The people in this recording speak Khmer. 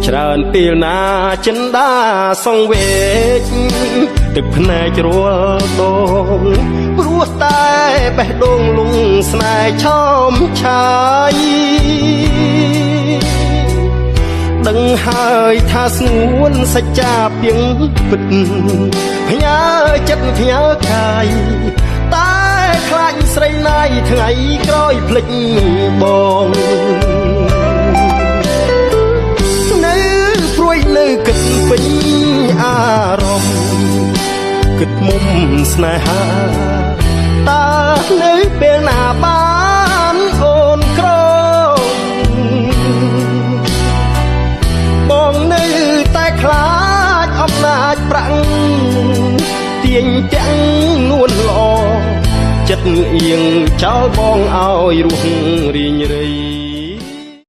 ច្រើនពេលណាចិនដាសងវេកទឹកភ្នែករួលដងព្រោះតែបេះដូងលងស្នេហ៍ឆោមឆាយដឹងហើយថាស្ងួនសច្ចាពីងពិតផ្ញើចិត្តផ្ញើកាយតែខ្លាចស្រីណាយថ្ងៃក្រោយភ្លេចបងនៅព្រួយនៅគិតពេញអារម្មណ៍គិតមុំស្នេហាតើនៅពេលណាបានអូនក្របងនៅតែខ្លាចអំណាចប្រាំងទាញទាំងនួនល្អចិត្តអៀងចោលបងឲ្យរស់រីងរៃ